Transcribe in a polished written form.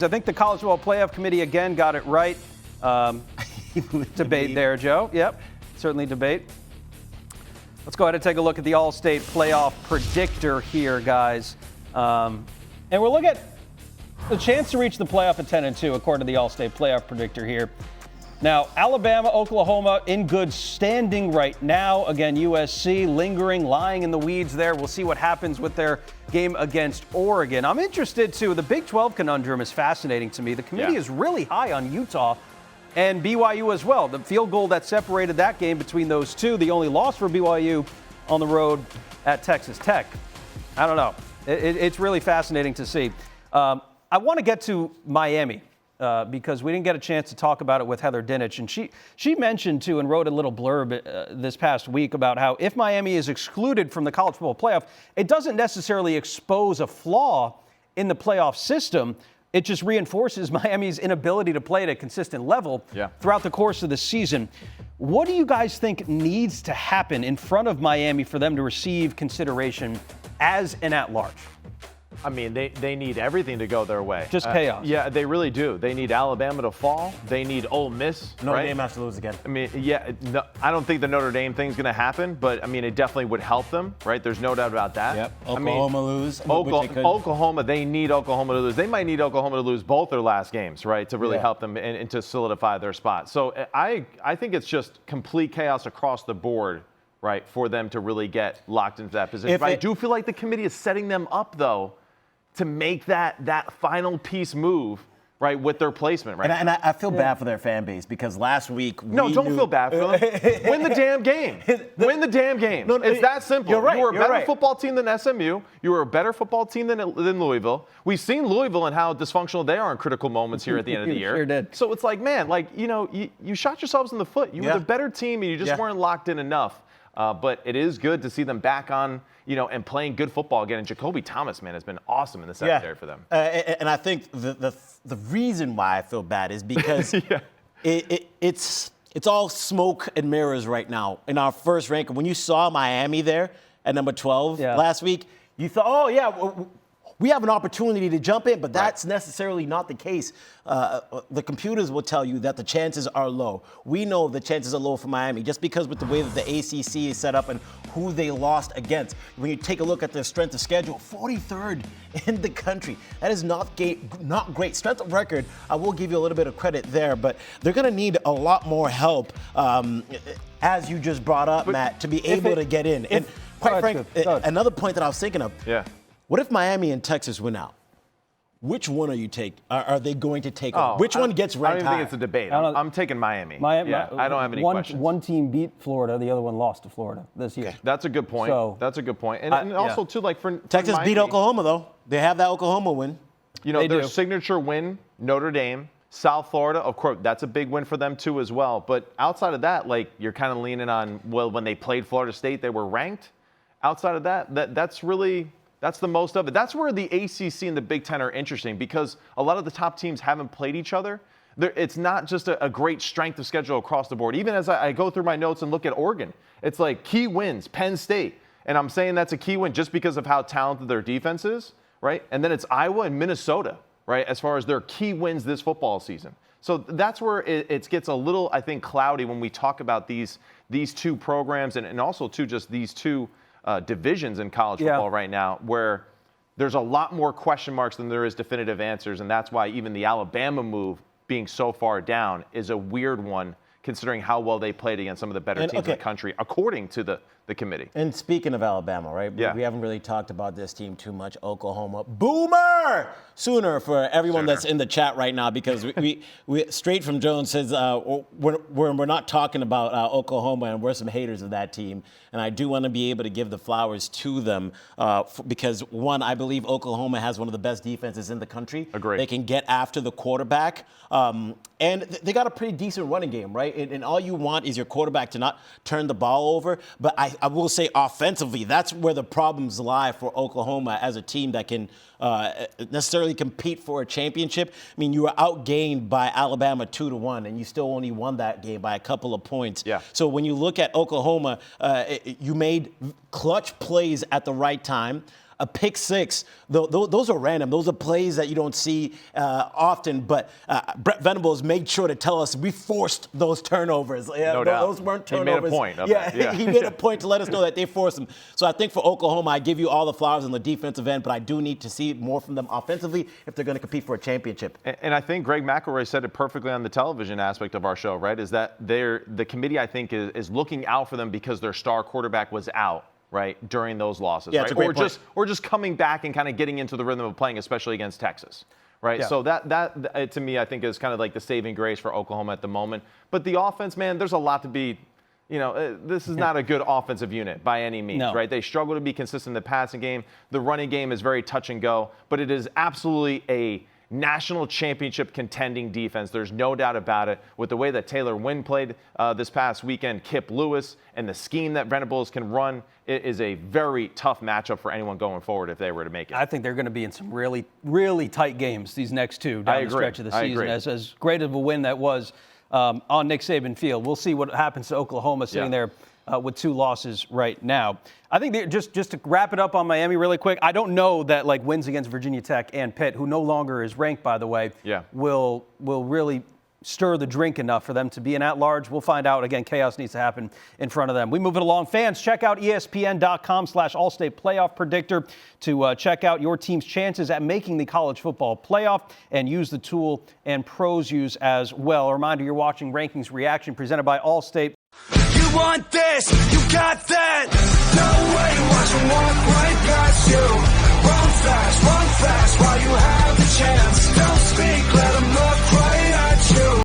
I think the College Football Playoff Committee, again, got it right. Debate there, Joe. Yep, certainly debate. Let's go ahead and take a look at the All-State Playoff Predictor here, guys. And we're looking at the chance to reach the playoff at 10-2, according to the All-State Playoff Predictor here. Now, Alabama, Oklahoma in good standing right now. Again, USC lingering, lying in the weeds there. We'll see what happens with their game against Oregon. I'm interested, too. The Big 12 conundrum is fascinating to me. The committee is really high on Utah and BYU as well. The field goal that separated that game between those two, the only loss for BYU on the road at Texas Tech. I don't know. It's really fascinating to see. I want to get to Miami. Because we didn't get a chance to talk about it with Heather Dinich. And she mentioned, too, and wrote a little blurb this past week about how if Miami is excluded from the college football playoff, it doesn't necessarily expose a flaw in the playoff system. It just reinforces Miami's inability to play at a consistent level throughout the course of the season. What do you guys think needs to happen in front of Miami for them to receive consideration as an at-large? I mean, they need everything to go their way. Just chaos. Yeah, they really do. They need Alabama to fall. They need Ole Miss. Notre Dame has to lose again. I mean, no, I don't think the Notre Dame thing's going to happen, but I mean, it definitely would help them, right? There's no doubt about that. Yep. Oklahoma lose. Oklahoma, they need Oklahoma to lose. They might need Oklahoma to lose both their last games, right, to really help them and to solidify their spot. So I think it's just complete chaos across the board, right, for them to really get locked into that position. I do feel like the committee is setting them up, though, to make that final piece move, right, with their placement, right? And I feel bad for their fan base because last week don't feel bad for them. Win the damn game. Win the damn game. No, it's that simple. You're right. You were a better football team than SMU. You were a better football team than Louisville. We've seen Louisville and how dysfunctional they are in critical moments here at the end of the year. Sure did. So it's like, man, you shot yourselves in the foot. You were the better team and you just weren't locked in enough. But it is good to see them back on, and playing good football again. And Jacoby Thomas, man, has been awesome in the secondary for them. And I think the reason why I feel bad is because it's all smoke and mirrors right now. In our first ranking, when you saw Miami there at number 12 last week, you thought, we have an opportunity to jump in, but that's necessarily not the case. The computers will tell you that the chances are low. We know the chances are low for Miami just because with the way that the ACC is set up and who they lost against. When you take a look at their strength of schedule, 43rd in the country. That is not great. Strength of record, I will give you a little bit of credit there, but they're going to need a lot more help, as you just brought up, Matt, to be able to get in. And quite frankly, another point that I was thinking of, what if Miami and Texas win out? Which one are they going to take on? Which one gets ranked high? I don't think it's a debate. I'm taking Miami. I don't have any questions. One team beat Florida, the other one lost to Florida this year. That's a good point. That's a good point. And also, too, for Texas Miami, beat Oklahoma, though. They have that Oklahoma win. Their signature win, Notre Dame, South Florida, of course, that's a big win for them, too, as well. But outside of that, you're kind of leaning on, when they played Florida State, they were ranked. Outside of that's really... That's the most of it. That's where the ACC and the Big Ten are interesting because a lot of the top teams haven't played each other. It's not just a great strength of schedule across the board. Even as I go through my notes and look at Oregon, it's like key wins, Penn State. And I'm saying that's a key win just because of how talented their defense is, right? And then it's Iowa and Minnesota, right, as far as their key wins this football season. So that's where it gets a little, I think, cloudy when we talk about these two programs and also, too, just these two divisions in college football right now where there's a lot more question marks than there is definitive answers, and that's why even the Alabama move being so far down is a weird one considering how well they played against some of the better teams in the country, according to the committee. And speaking of Alabama, right? We haven't really talked about this team too much. Oklahoma, Boomer Sooner for everyone that's in the chat right now, because we straight from Jones says we're not talking about Oklahoma, and we're some haters of that team. And I do want to be able to give the flowers to them because, one, I believe Oklahoma has one of the best defenses in the country. Agreed. They can get after the quarterback. And they got a pretty decent running game, right? And all you want is your quarterback to not turn the ball over. But I will say offensively, that's where the problems lie for Oklahoma as a team that can necessarily compete for a championship. I mean, you were outgained by Alabama 2-1, and you still only won that game by a couple of points. Yeah. So when you look at Oklahoma, you made clutch plays at the right time. a pick six. Those are random. Those are plays that you don't see often. But Brett Venables made sure to tell us we forced those turnovers. No doubt. Those weren't turnovers. He made a point of it. Yeah. He made a point to let us know that they forced them. So I think for Oklahoma, I give you all the flowers on the defensive end, but I do need to see more from them offensively if they're going to compete for a championship. And I think Greg McElroy said it perfectly on the television aspect of our show, right? Is that the committee, I think, is looking out for them because their star quarterback was out, right, during those losses, yeah, right? It's a great point. Or just coming back and kind of getting into the rhythm of playing, especially against Texas. Right. Yeah. So that to me, I think is kind of like the saving grace for Oklahoma at the moment. But the offense, man, there's a lot to be, this is not a good offensive unit by any means, No. right? They struggle to be consistent in the passing game. The running game is very touch and go, but it is absolutely a national championship contending defense. There's no doubt about it. With the way that Taylor Wynn played this past weekend, Kip Lewis, and the scheme that Venables can run, it is a very tough matchup for anyone going forward if they were to make it. I think they're going to be in some really, really tight games, these next two down the stretch of the season. As great of a win that was on Nick Saban Field. We'll see what happens to Oklahoma sitting there with 2 losses right now. I think just to wrap it up on Miami really quick, I don't know that like wins against Virginia Tech and Pitt, who no longer is ranked, by the way, will really stir the drink enough for them to be an at-large. We'll find out. Again, chaos needs to happen in front of them. We move it along. Fans, check out ESPN.com/All-State Playoff Predictor to check out your team's chances at making the college football playoff and use the tool and pros use as well. A reminder, you're watching Rankings Reaction presented by All-State. You want this, you got that. No way, watch them walk right past you. Run fast while you have the chance. Don't speak, let them look right at you.